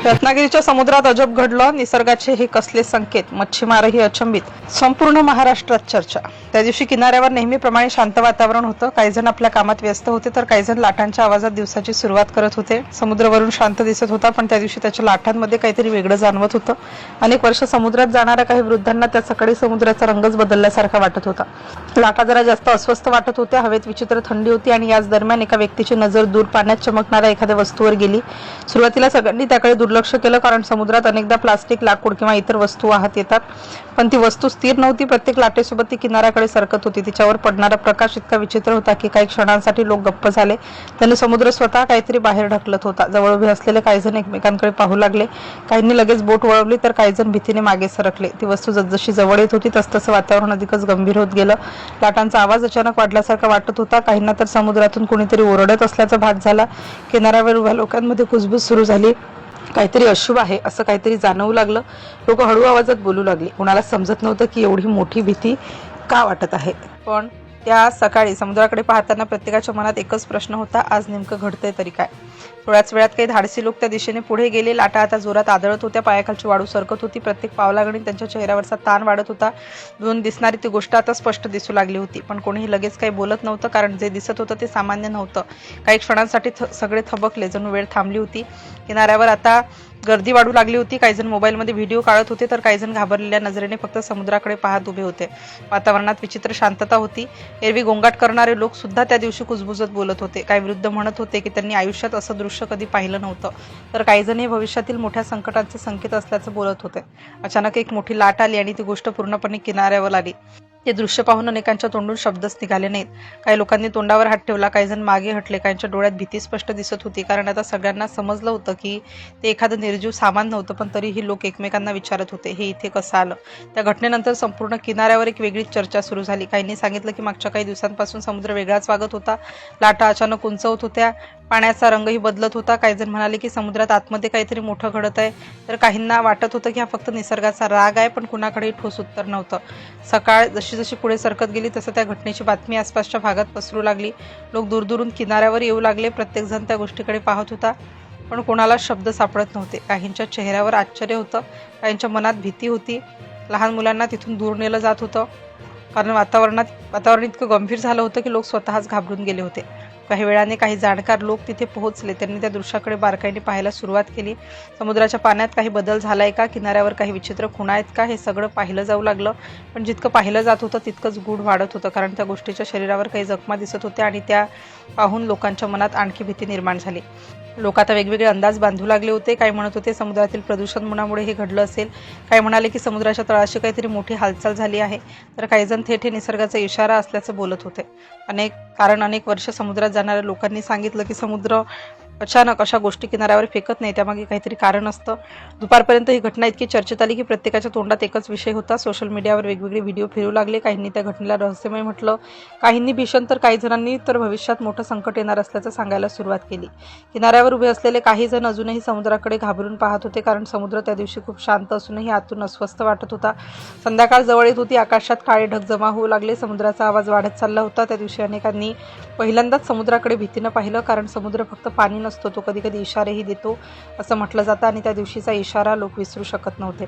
रत्नागिरीच्या समुद्रात अजब घडलं, निसर्गाचे हे कसले संकेत, मच्छीमारही अचंबित. संपूर्ण महाराष्ट्रात चर्चा. त्या दिवशी किनाऱ्यावर नेहमीप्रमाणे शांत वातावरण होतं. काही जण आपल्या कामात व्यस्त होते तर काही जण लाटांच्या आवाजात दिवसाची सुरुवात करत होते. समुद्रवरून शांत दिसत होता, पण त्या दिवशी त्याच्या लाटांमध्ये काहीतरी वेगळं जाणवत होतं. अनेक वर्ष समुद्रात जाणाऱ्या काही वृद्धांना त्या सकाळी समुद्राचा रंगच बदलल्यासारखा वाटत होता. लाटा जरा जास्त अस्वस्थ वाटत होत्या. हवेत विचित्र थंडी होती आणि याच दरम्यान एका व्यक्तीची नजर दूर पाण्यात चमकणाऱ्या एखाद्या वस्तूवर गेली. सुरुवातीला सगळ्यांनी त्याकडे दुर्लक्ष केलं, कारण समुद्रात अनेकदा प्लास्टिक, लाकूड किंवा इतर वस्तू वाहत येतात. पण ती वस्तू स्थिर नव्हती. प्रत्येक लाटेसोबत ती किनाऱ्याकडे सरकत होती. तिच्यावर पडणारा प्रकाश इतका विचित्र होता की काही क्षणांसाठी लोक गप्प झाले. त्यांनी समुद्र स्वतः काहीतरी बाहेर ढकलत होता. जवळ उभे असलेले काही जण एकमेकांकडे पाहू लागले. काहींनी लगेच बोट वळवली तर काही जण भीतीने मागे सरकले. ती वस्तू जसजशी जवळ येत होती तसतसं वातावरण अधिकच गंभीर होत गेलं. लाटांचा आवाज अचानक वाढल्यासारखा वाटत होता. काहींना तर समुद्रातून कोणीतरी ओरडत असल्याचा भास झाला. किनाऱ्यावर उभ्या लोकांमध्ये कुजबूज सुरू झाली. काहीतरी अशुभ आहे असं काहीतरी जाणवू लागलं. लोक हळू आवाजात बोलू लागली. कोणाला समजत नव्हतं की एवढी मोठी भीती का वाटत आहे. पण त्या सकाळी समुद्राकडे पाहताना प्रत्येकाच्या मनात एकच प्रश्न होता, आज नेमकं घडतंय तरी काय. थोड्याच वेळात काही धाडसी लोक त्या दिशेने पुढे गेले. लाटा आता जोरात आदळत होत्या. पायाखालची वाळू सरकत होती. प्रत्येक पावलागणिक त्यांच्या चेहऱ्यावरचा ताण वाढत होता. दुरून दिसणारी ती गोष्ट आता स्पष्ट दिसू लागली होती. पण कोणीही लगेच काही बोलत नव्हतं, कारण जे दिसत होतं ते सामान्य नव्हतं. काही क्षणांसाठी सगळे थबकले, जणू वेळ थांबली होती. किनाऱ्यावर आता गर्दी वाढू लागली होती. काही जण मोबाईलमध्ये व्हिडिओ काढत होते तर काही जण घाबरलेल्या नजरेने फक्त समुद्राकडे पाहत उभे होते. वातावरणात विचित्र शांतता होती. एरवी गोंगाट करणारे लोक सुद्धा त्या दिवशी कुजबुजत बोलत होते. काही वृद्ध म्हणत होते की त्यांनी आयुष्यात असं दृश्य कधी पाहिलं नव्हतं, तर काही जण हे भविष्यातील मोठ्या संकटांचे संकेत असल्याचं बोलत होते. अचानक एक मोठी लाट आली आणि ती गोष्ट पूर्णपणे किनाऱ्यावर आली. ते दृश्य पाहून अनेकांच्या तोंडून शब्दच निघाले नाहीत. काही लोकांनी तोंडावर हात ठेवला, काही जण मागे हटले. काहींच्या डोळ्यात भीती स्पष्ट दिसत होती, कारण आता सगळ्यांना समजलं होतं की ते एखादं निर्जीव सामान नव्हतं. पण तरीही लोक एकमेकांना विचारत होते, हे इथे कसं आलं. त्या घटनेनंतर संपूर्ण किनाऱ्यावर एक वेगळीच चर्चा सुरू झाली. काहींनी सांगितलं की मागच्या काही दिवसांपासून समुद्र वेगळाच वागत होता. लाटा अचानक उंच होत होत्या. पाण्याचा रंगही बदलत होता. काही जण म्हणाले की समुद्रात आतमध्ये काहीतरी मोठं घडत आहे, तर काहींना वाटत होतं की हा फक्त निसर्गाचा राग आहे. पण कुणाकडेही ठोस उत्तर नव्हतं. सकाळ जशी जशी पुढे सरकत गेली तसं त्या घटनेची बातमी आसपासच्या भागात पसरू लागली. लोक दूरदूरून किनाऱ्यावर येऊ लागले. प्रत्येकजण त्या गोष्टीकडे पाहत होता, पण कोणाला शब्द सापडत नव्हते. काहींच्या चेहऱ्यावर आश्चर्य होतं, काहींच्या मनात भीती होती. लहान मुलांना तिथून दूर नेलं जात होतं, कारण वातावरण इतकं गंभीर झालं होतं की लोक स्वतःच घाबरून गेले होते. काही वेळाने काही जाणकार लोक तिथे पोहोचले. त्यांनी त्या दृश्याकडे बारकाईने पाहायला सुरुवात केली. समुद्राच्या पाण्यात काही बदल झालाय का, किनाऱ्यावर काही विचित्र खुणा आहेत का, हे सगळं पाहिलं जाऊ लागलं. पण जितकं पाहिलं जात होतं तितकंच गूढ वाढत होतं, कारण त्या गोष्टीच्या शरीरावर काही जखमा दिसत होत्या आणि त्या पाहून लोकांच्या मनात आणखी भीती निर्माण झाली. लोक आता वेगवेगळे अंदाज बांधू लागले होते. काही म्हणत होते समुद्रातील प्रदूषणामुळे हे घडलं असेल. काही म्हणाले की समुद्राच्या तळाशी काहीतरी मोठी हालचाल झाली आहे, तर काही जण थेट हे निसर्गाचा इशारा असल्याचं बोलत होते. अनेक वर्ष समुद्रात जाणाऱ्या लोकांनी सांगितलं की समुद्र अचानक अशा गोष्टी किनाऱ्यावर फेकत नाही, त्यामागे काहीतरी कारण असतं. दुपारपर्यंत ही घटना इतकी चर्चेत आली की प्रत्येकाच्या तोंडात एकच विषय होता. सोशल मीडियावर वेगवेगळे व्हिडिओ फिरू लागले. काहींनी त्या घटनेला रहस्यमय म्हटलं, काहींनी भीषण, तर काही जणांनी तर भविष्यात मोठं संकट येणार असल्याचं सांगायला सुरुवात केली. किनाऱ्यावर उभे असलेले काही जण अजूनही समुद्राकडे घाबरून पाहत होते, कारण समुद्र त्या दिवशी खूप शांत असूनही आतून अस्वस्थ वाटत होता. संध्याकाळ जवळ येत होती. आकाशात काळे ढग जमा होऊ लागले. समुद्राचा आवाज वाढत चालला होता. त्या दिवशी अनेकांनी पहिल्यांदाच समुद्राकडे भीतीनं पाहिलं, कारण समुद्र फक्त पाणी नसतो, तो कधी कधी इशारेही देतो असं म्हटलं जातं आणि त्या दिवशीचा इशारा लोक विसरू शकत नव्हते.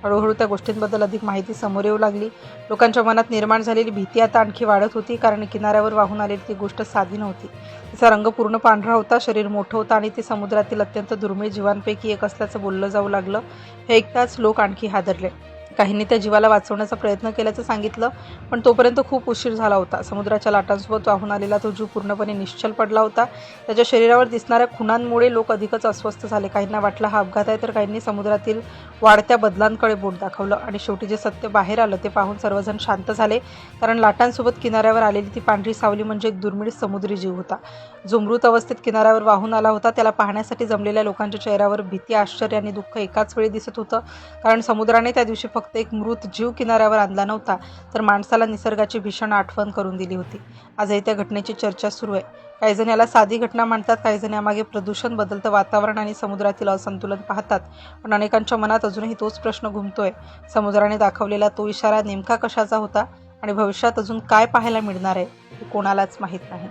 हळूहळू त्या गोष्टींबद्दल अधिक माहिती समोर येऊ लागली. लोकांच्या मनात निर्माण झालेली भीती आता आणखी वाढत होती, कारण किनाऱ्यावर वाहून आलेली ती गोष्ट साधी नव्हती. तिचा रंग पूर्ण पांढरा होता, शरीर मोठं होतं आणि ती समुद्रातील अत्यंत दुर्मिळ जीवांपैकी एक असल्याचं बोललं जाऊ लागलं. हे ऐकताच लोक आणखी हादरले. काहींनी त्या जीवाला वाचवण्याचा प्रयत्न केल्याचं सांगितलं, पण तोपर्यंत खूप उशीर झाला होता. समुद्राच्या लाटांसोबत वाहून आलेला तो जीव पूर्णपणे निश्चल पडला होता. त्याच्या शरीरावर दिसणाऱ्या खुणांमुळे लोक अधिकच अस्वस्थ झाले. काहींना वाटलं हा अपघात आहे, तर काहींनी समुद्रातील वाढत्या बदलांकडे बोट दाखवलं. आणि शेवटी जे सत्य बाहेर आलं ते पाहून सर्वजण शांत झाले, कारण लाटांसोबत किनाऱ्यावर आलेली ती पांढरी सावली म्हणजे एक दुर्मिळ समुद्री जीव होता, जो मृत अवस्थेत किनाऱ्यावर वाहून आला होता. त्याला पाहण्यासाठी जमलेल्या लोकांच्या चेहऱ्यावर भीती, आश्चर्य आणि दुःख एकाच वेळी दिसत होतं, कारण समुद्राने त्या दिवशी फक्त एक मृत जीव किनाऱ्यावर आणला नव्हता, तर माणसाला निसर्गाची भीषण आठवण करून दिली होती. आजही त्या घटनेची चर्चा सुरू आहे. काही जण याला साधी घटना मानतात, काही जण यामागे प्रदूषण, बदलतं वातावरण आणि समुद्रातील असंतुलन पाहतात. पण अनेकांच्या मनात अजूनही तोच प्रश्न घुमतोय, समुद्राने दाखवलेला तो इशारा नेमका कशाचा होता आणि भविष्यात अजून काय पाहायला मिळणार आहे हे कोणालाच माहीत नाही.